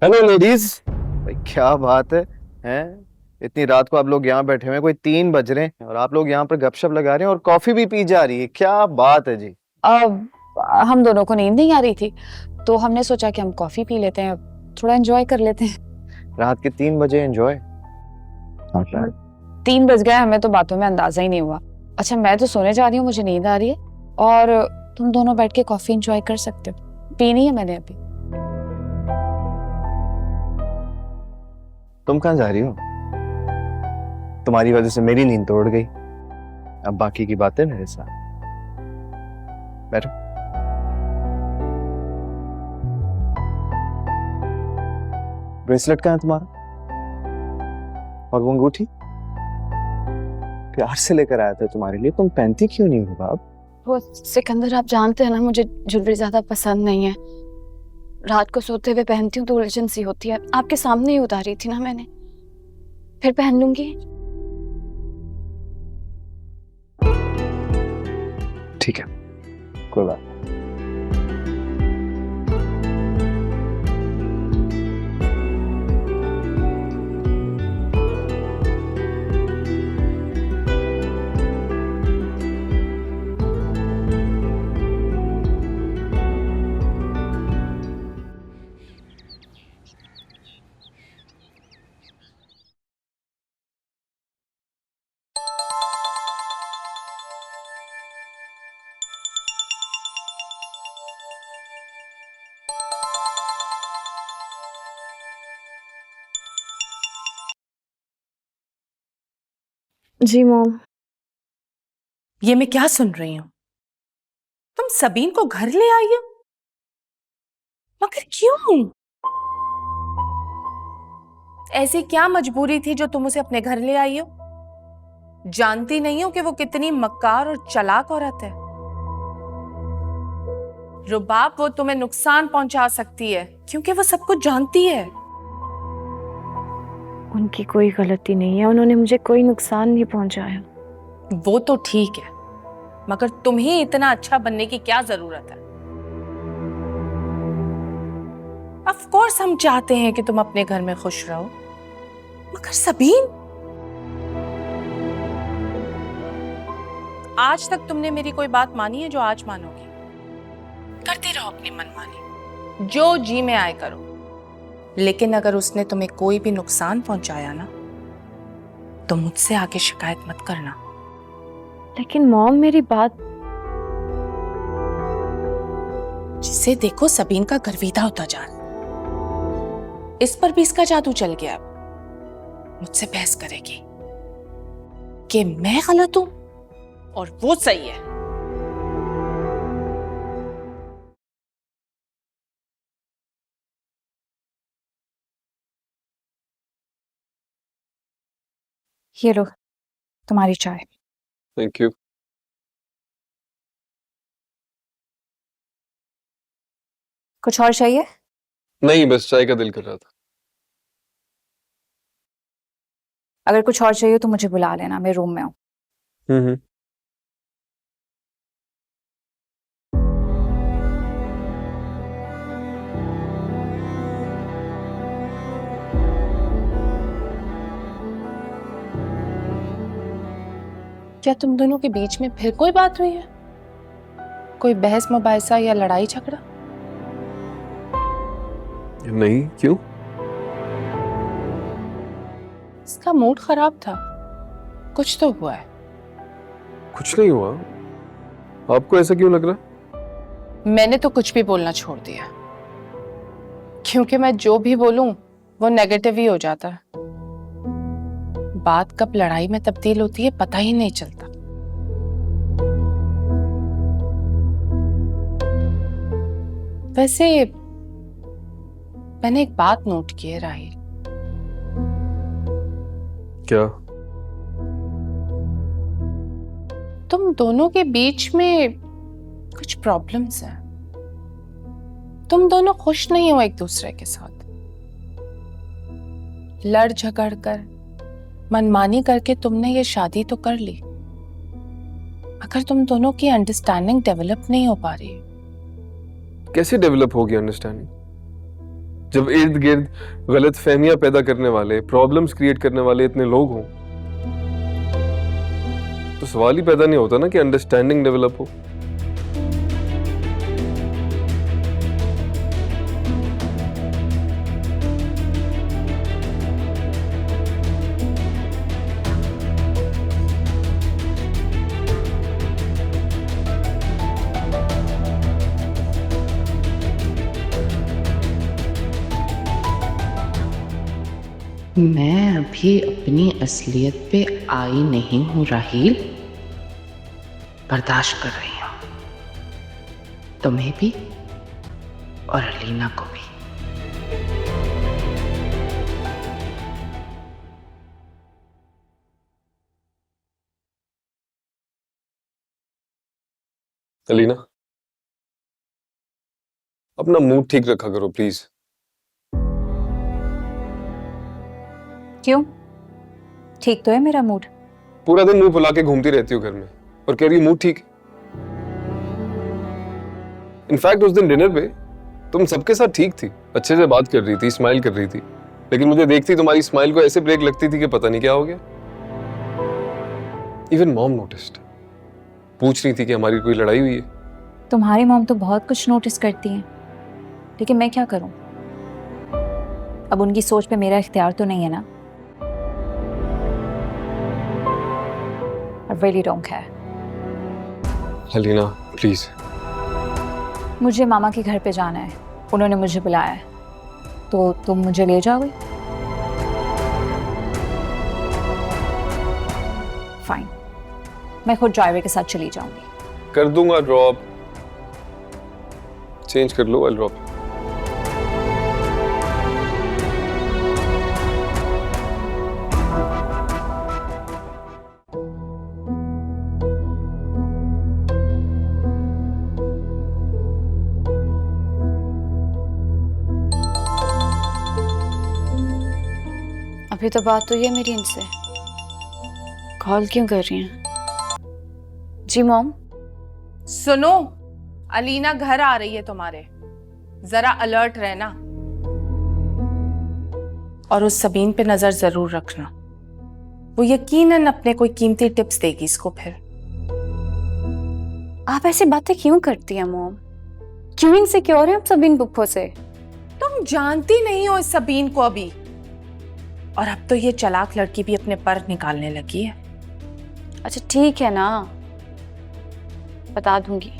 Hello ladies. भाई क्या बात है? इतनी रात को आप लोग यहाँ बैठे हुए हैं, कोई 3 बज रहे हैं और आप लोग यहाँ पर गपशप लगा रहे हैं और कॉफी भी पी जा रही है, क्या बात है जी। अब हम दोनों को नींद नहीं आ रही थी तो हमने सोचा कि हम कॉफी पी लेते हैं, थोड़ा एंजॉय कर लेते हैं। रात के 3 बजे एंजॉय? 3 बज गए, हमें तो बातों में अंदाजा ही नहीं हुआ। अच्छा, मैं तो सोने जा रही हूँ, मुझे नींद आ रही है और तुम दोनों बैठ के कॉफी एंजॉय कर सकते हो। पीनी है मैंने अभी। तुम कहाँ जा रही हो? तुम्हारी वजह से मेरी नींद तो उड़ गई। अब बाकी की बातें मेरे साथ। बैठो। ब्रेसलेट कहाँ है तुम्हारा? और वो अंगूठी प्यार से लेकर आया था तुम्हारे लिए, तुम पहनती क्यों नहीं हो बाब? वो सिकंदर, आप जानते हैं ना मुझे ज्वेलरी ज्यादा पसंद नहीं है। रात को सोते हुए पहनती हूँ तो उलझन सी होती है। आपके सामने ही उतारी थी ना मैंने, फिर पहन लूंगी। ठीक है, कोई बात। जी मॉम। ये मैं क्या सुन रही हूं? तुम सबीन को घर ले आई हो, मगर क्यों? ऐसी क्या मजबूरी थी जो तुम उसे अपने घर ले आई हो? जानती नहीं हो कि वो कितनी मक्कार और चालाक औरत है? रुबाब, वो तुम्हें नुकसान पहुंचा सकती है क्योंकि वो सब कुछ जानती है। उनकी कोई गलती नहीं है, उन्होंने मुझे कोई नुकसान नहीं पहुंचाया। वो तो ठीक है, मगर तुम्हें इतना अच्छा बनने की क्या जरूरत है? ऑफ कोर्स हम चाहते हैं कि तुम अपने घर में खुश रहो, मगर सबीन, आज तक तुमने मेरी कोई बात मानी है जो आज मानोगी? करते रहो अपनी मनमानी, जो जी में आए करो, लेकिन अगर उसने तुम्हें कोई भी नुकसान पहुंचाया ना, तो मुझसे आके शिकायत मत करना। लेकिन मॉम, मेरी बात। जिसे देखो सबीन का गर्विदा होता जा रहा, इस पर भी इसका जादू चल गया। अब मुझसे बहस करेगी कि मैं गलत हूं और वो सही है। ये लो तुम्हारी चाय। Thank you. कुछ और चाहिए? नहीं, बस चाय का दिल कर रहा था। अगर कुछ और चाहिए तो मुझे बुला लेना, मैं रूम में हूँ। हम्म। क्या तुम दोनों के बीच में फिर कोई बात हुई है? कोई बहस मुबाहिसा या लड़ाई झगड़ा? नहीं, क्यों? इसका मूड खराब था, कुछ तो हुआ है। कुछ नहीं हुआ। आपको ऐसा क्यों लग रहा है? मैंने तो कुछ भी बोलना छोड़ दिया, क्योंकि मैं जो भी बोलूं वो नेगेटिव ही हो जाता है। बात कब लड़ाई में तब्दील होती है पता ही नहीं चलता। वैसे मैंने एक बात नोट की है राहिल। क्या? तुम दोनों के बीच में कुछ प्रॉब्लम्स हैं। तुम दोनों खुश नहीं हो एक दूसरे के साथ। लड़ झगड़ कर, मनमानी करके तुमने ये शादी तो कर ली, मगर तुम दोनों की अंडरस्टैंडिंग डेवलप नहीं हो पा रही। कैसे डेवलप होगी अंडरस्टैंडिंग? जब इर्द गिर्द गलत फहमियां पैदा करने वाले, प्रॉब्लम्स क्रिएट करने वाले इतने लोग हों, तो सवाल ही पैदा नहीं होता ना कि अंडरस्टैंडिंग डेवलप हो। मैं अभी अपनी असलियत पे आई नहीं हूं राहील, बर्दाश्त कर रही हूं, तुम्हें भी और अलीना को भी। अलीना, अपना मूड ठीक रखा करो प्लीज। क्यों? ठीक तो है मेरा मूड। पूरा दिन मुंह फुला के घूमती रहती हो घर में और कह रही हो मूड ठीक। इनफैक्ट उस दिन डिनर पे तुम सबके साथ ठीक थी, अच्छे से बात कर रही थी, स्माइल कर रही थी, लेकिन मुझे देखती तुम्हारी स्माइल को ऐसे ब्रेक लगती थी कि पता नहीं क्या हो गया। इवन मॉम नोटिस्ड, पूछ रही थी कि हमारी कोई लड़ाई हुई है। तुम्हारी मॉम तो बहुत कुछ नोटिस करती हैं, लेकिन मैं क्या करूं? अब उनकी सोच पे मेरा इख्तियार तो नहीं है ना। I really don't care. Alina please. मुझे मामा के घर पे जाना है, उन्होंने मुझे बुलाया है, तो तुम मुझे ले जाओगे? फाइन, मैं खुद ड्राइवर के साथ चली जाऊंगी। कर दूंगा ड्रॉप, चेंज कर लो, आई ड्रॉप। अभी तो बात हुई है मेरी इनसे, कॉल क्यों कर रही हैं? जी मॉम। सुनो, अलीना घर आ रही है तुम्हारे, जरा अलर्ट रहना और उस सबीन पे नजर जरूर रखना। वो यकीनन अपने कोई कीमती टिप्स देगी इसको फिर। आप ऐसी बातें क्यों करती हैं मॉम? क्यों इनसिक्योर हैं आप सबीन बुप्पो से? तुम जानती नहीं हो इस सबीन को अभी, और अब तो ये चालाक लड़की भी अपने पर निकालने लगी है। अच्छा ठीक है ना, बता दूंगी।